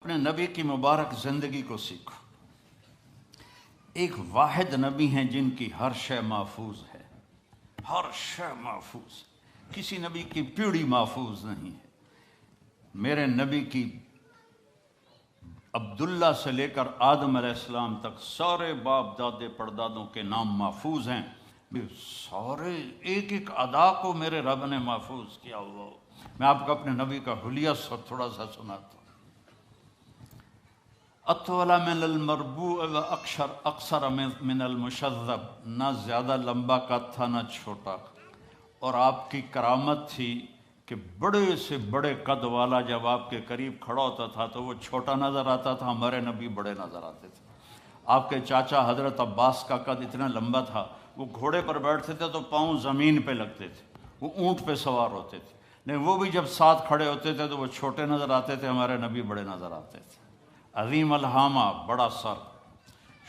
اپنے نبی کی مبارک زندگی کو سیکھو۔ ایک واحد نبی ہیں جن کی ہر شے محفوظ ہے، ہر شے محفوظ، کسی نبی کی پیڑھی محفوظ نہیں ہے۔ میرے نبی کی عبداللہ سے لے کر آدم علیہ السلام تک سارے باپ دادے پردادوں کے نام محفوظ ہیں، سارے ایک ایک ادا کو میرے رب نے محفوظ کیا ہوا ہو۔ میں آپ کو اپنے نبی کا حلیہ تھوڑا سا سناتا ہوں۔ اطول من المربوع و اقصر من المشذب، نہ زیادہ لمبا قد تھا نہ چھوٹا، اور آپ کی کرامت تھی کہ بڑے سے بڑے قد والا جب آپ کے قریب کھڑا ہوتا تھا تو وہ چھوٹا نظر آتا تھا، ہمارے نبی بڑے نظر آتے تھے۔ آپ کے چاچا حضرت عباس کا قد اتنا لمبا تھا، وہ گھوڑے پر بیٹھتے تھے تو پاؤں زمین پہ لگتے تھے، وہ اونٹ پہ سوار ہوتے تھے، لیکن وہ بھی جب ساتھ کھڑے ہوتے تھے تو وہ چھوٹے نظر آتے تھے، ہمارے نبی بڑے نظر آتے تھے۔ عظیم الحامہ، بڑا سر،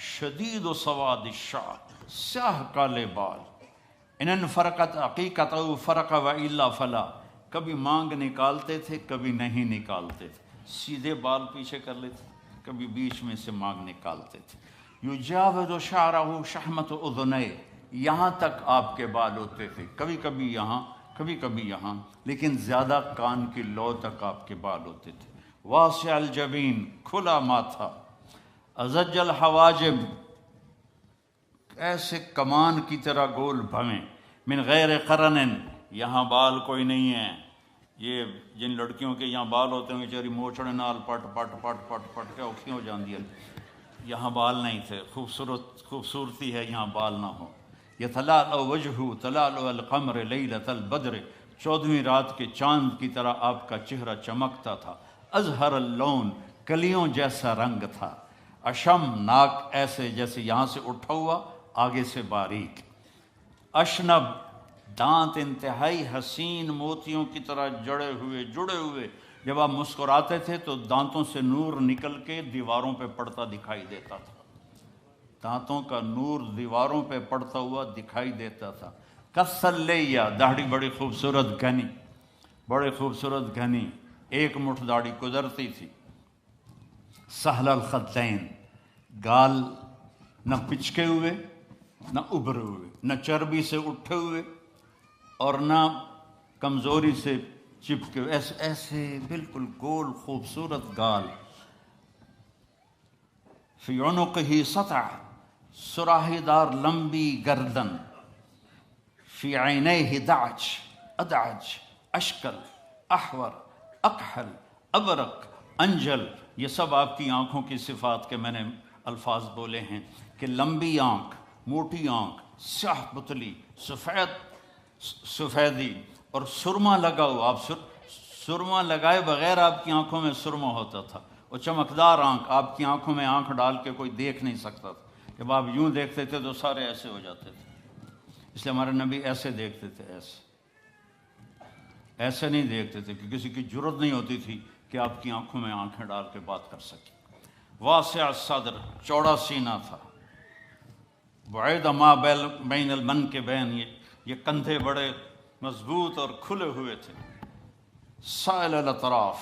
شدید و سواد الشعر، سیاہ کالے بال، ان فرقت عقیقت فرق و الا فلا، کبھی مانگ نکالتے تھے کبھی نہیں نکالتے تھے، سیدھے بال پیچھے کر لیتے، کبھی بیچ میں سے مانگ نکالتے تھے۔ یجاوز شعرہ شحمت اذنیہ، یہاں تک آپ کے بال ہوتے تھے، کبھی کبھی یہاں کبھی کبھی یہاں، لیکن زیادہ کان کی لو تک آپ کے بال ہوتے تھے۔ واسع الجبین، کھلا ماتھا، ازج الحواجب، ایسے کمان کی طرح گول بھویں، من غیر قرن، یہاں بال کوئی نہیں ہے۔ یہ جن لڑکیوں کے یہاں بال ہوتے ہیں بیچاری موچڑے نال پٹ پٹ پٹ پٹ پٹ کے اوکھی ہو جاندی ہے، یہاں بال نہیں تھے۔ خوبصورتی ہے یہاں بال نہ ہو۔ یتلألأ وجہہ تلألؤ القمر لیلۃ البدر، 14ویں رات کے چاند کی طرح آپ کا چہرہ چمکتا تھا۔ ازہر اللون، کلیوں جیسا رنگ تھا۔ اشم، ناک ایسے جیسے یہاں سے اٹھا ہوا آگے سے باریک۔ اشنب، دانت انتہائی حسین موتیوں کی طرح جڑے ہوئے، جب آپ مسکراتے تھے تو دانتوں سے نور نکل کے دیواروں پہ پڑتا دکھائی دیتا تھا، دانتوں کا نور دیواروں پہ پڑتا ہوا دکھائی دیتا تھا۔ کسلیہ، داڑھی بڑی خوبصورت گھنی، بڑے خوبصورت گھنی، ایک مٹھ داڑھی قدرتی تھی۔ سہل الخدین، گال نہ پچکے ہوئے نہ ابھرے ہوئے، نہ چربی سے اٹھے ہوئے اور نہ کمزوری سے چپکے ہوئے، ایسے بالکل گول خوبصورت گال۔ فی عنقہ سطع، سراہی دار لمبی گردن، فی عینیہ دعج، ادعج، اشکل، احور، اکحل، ابرق، انجل، یہ سب آپ کی آنکھوں کی صفات کے میں نے الفاظ بولے ہیں کہ لمبی آنکھ، موٹی آنکھ، سیاہ پتلی، سفیدی، اور سرما لگا ہوا، آپ سرما لگائے بغیر آپ کی آنکھوں میں سرما ہوتا تھا، اور چمکدار آنکھ، آپ کی آنکھوں میں آنکھ ڈال کے کوئی دیکھ نہیں سکتا تھا، جب آپ یوں دیکھتے تھے تو سارے ایسے ہو جاتے تھے، اس لیے ہمارے نبی ایسے دیکھتے تھے، ایسے نہیں دیکھتے تھے کہ کسی کی جرت نہیں ہوتی تھی کہ آپ کی آنکھوں میں آنکھیں ڈال کے بات کر سکے۔ واسع الصدر، چوڑا سینہ تھا۔ بعید ما بین المنکبین، یہ کندھے بڑے مضبوط اور کھلے ہوئے تھے۔ سائل الاطراف،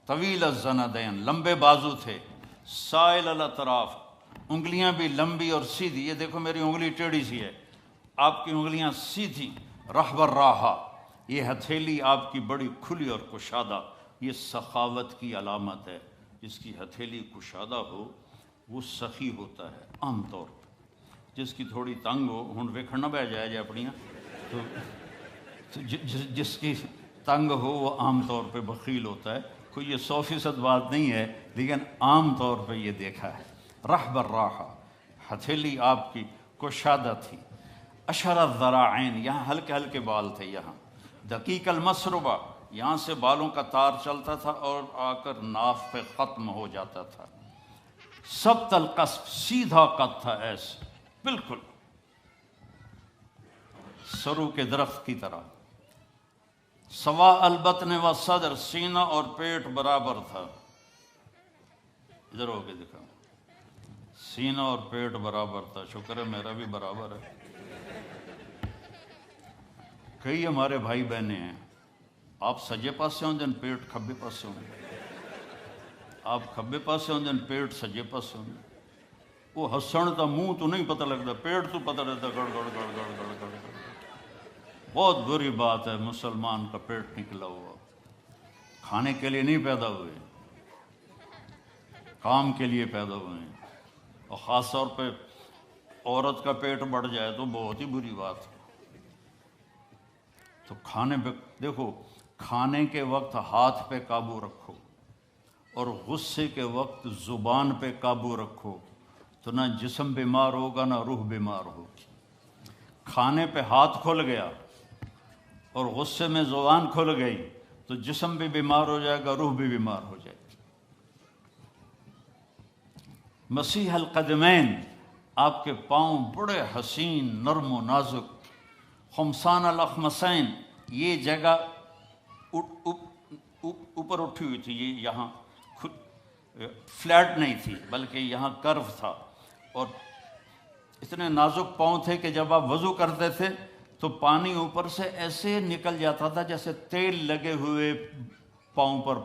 طویل الزندین، لمبے بازو تھے۔ سائل الاطراف، انگلیاں بھی لمبی اور سیدھی، یہ دیکھو میری انگلی ٹیڑھی سی ہے، آپ کی انگلیاں سیدھی۔ رحب الراحہ، یہ ہتھیلی آپ کی بڑی کھلی اور کشادہ، یہ سخاوت کی علامت ہے، جس کی ہتھیلی کشادہ ہو وہ سخی ہوتا ہے عام طور پہ، جس کی تھوڑی تنگ ہو، ہن ویکھن نہ بہ جائے جے اپنیاں، تو جس کی تنگ ہو وہ عام طور پہ بخیل ہوتا ہے۔ کوئی یہ 100% بات نہیں ہے، لیکن عام طور پہ یہ دیکھا ہے۔ رحب الراحہ، ہتھیلی آپ کی کشادہ تھی۔ اشر الذراعین، یہاں ہلکے ہلکے بال تھے، یہاں۔ دقیق المسربہ، یہاں سے بالوں کا تار چلتا تھا اور آ کر ناف پہ ختم ہو جاتا تھا۔ سبط القصف، سیدھا قد تھا، ایسے بالکل سرو کے درخت کی طرح۔ سوا البطن و صدر، سینہ اور پیٹ برابر تھا، ادھر ہو کے دکھا، سینہ اور پیٹ برابر تھا، شکر ہے میرا بھی برابر ہے۔ کئی ہمارے بھائی بہنیں ہیں، آپ سجے پاسے ہوں دن پیٹ کھبے پاسے ہوں، آپ کھبے پاسے ہوندے پیٹ سجے پاسے ہوندے، وہ ہسن تا منہ تو نہیں پتہ لگتا، پیٹ تو پتہ رہتا گڑ گڑ گڑ گڑ گڑ گڑ گڑ۔ بہت بری بات ہے مسلمان کا پیٹ نکلا ہوا، کھانے کے لیے نہیں پیدا ہوئے، کام کے لیے پیدا ہوئے ہیں، اور خاص طور پہ عورت کا پیٹ بڑھ جائے تو بہت ہی بری بات ہے۔ تو کھانے پہ دیکھو، کھانے کے وقت ہاتھ پہ قابو رکھو، اور غصے کے وقت زبان پہ قابو رکھو، تو نہ جسم بیمار ہوگا نہ روح بیمار ہوگی۔ کھانے پہ ہاتھ کھل گیا اور غصے میں زبان کھل گئی تو جسم بھی بیمار ہو جائے گا، روح بھی بیمار ہو جائے گی۔ مسیح القدمین، آپ کے پاؤں بڑے حسین نرم و نازک، خمسان الاخمسین، یہ جگہ اوپر اٹھی ہوئی تھی، یہ یہاں فلیٹ نہیں تھی بلکہ یہاں کرو تھا، اور اتنے نازک پاؤں تھے کہ جب آپ وضو کرتے تھے تو پانی اوپر سے ایسے نکل جاتا تھا جیسے تیل لگے ہوئے پاؤں پر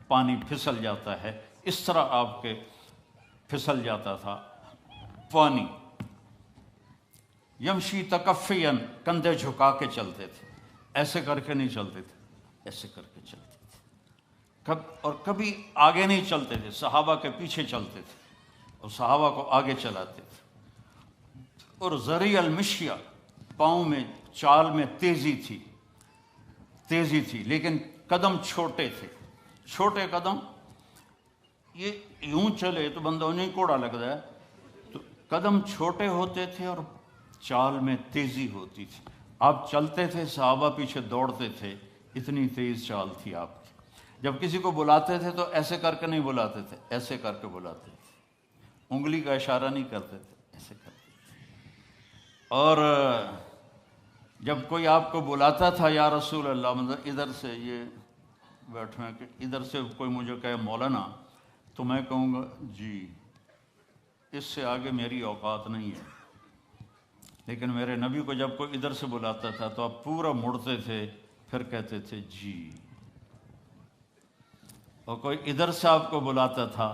پانی پھسل جاتا ہے، اس طرح آپ کے پھسل جاتا تھا پانی۔ یمشی تکفین، کندھے جھکا کے چلتے تھے، ایسے کر کے نہیں چلتے تھے، ایسے کر کے چلتے تھے، اور کبھی آگے نہیں چلتے تھے، صحابہ کے پیچھے چلتے تھے اور صحابہ کو آگے چلاتے تھے۔ اور ذریع المشیہ، پاؤں میں چال میں تیزی تھی، لیکن قدم چھوٹے تھے، چھوٹے قدم، یہ یوں چلے تو بندہ انہیں کوڑا لگتا ہے، تو قدم چھوٹے ہوتے تھے اور چال میں تیزی ہوتی تھی۔ آپ چلتے تھے، صحابہ پیچھے دوڑتے تھے، اتنی تیز چال تھی آپ کی۔ جب کسی کو بلاتے تھے تو ایسے کر کے نہیں بلاتے تھے، ایسے کر کے بلاتے تھے، انگلی کا اشارہ نہیں کرتے تھے، ایسے کرتے تھے۔ اور جب کوئی آپ کو بلاتا تھا یا رسول اللہ، مطلب ادھر سے، یہ بیٹھے ہیں کہ ادھر سے کوئی مجھے کہے مولانا، تو میں کہوں گا جی، اس سے آگے میری اوقات نہیں ہے۔ لیکن میرے نبی کو جب کوئی ادھر سے بلاتا تھا تو آپ پورا مڑتے تھے، پھر کہتے تھے جی۔ اور کوئی ادھر سے آپ کو بلاتا تھا،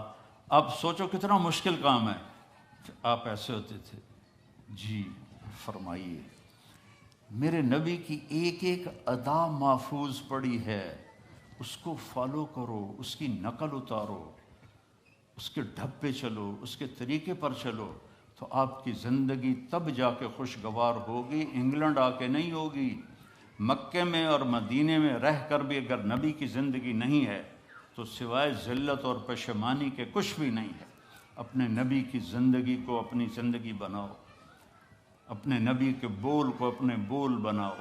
اب سوچو کتنا مشکل کام ہے، آپ ایسے ہوتے تھے، جی فرمائیے۔ میرے نبی کی ایک ایک ادا محفوظ پڑی ہے، اس کو فالو کرو، اس کی نقل اتارو، اس کے ڈھب پہ چلو، اس کے طریقے پر چلو، تو آپ کی زندگی تب جا کے خوشگوار ہوگی، انگلینڈ آ کے نہیں ہوگی۔ مکے میں اور مدینے میں رہ کر بھی اگر نبی کی زندگی نہیں ہے تو سوائے ذلت اور پشیمانی کے کچھ بھی نہیں ہے۔ اپنے نبی کی زندگی کو اپنی زندگی بناؤ، اپنے نبی کے بول کو اپنے بول بناؤ۔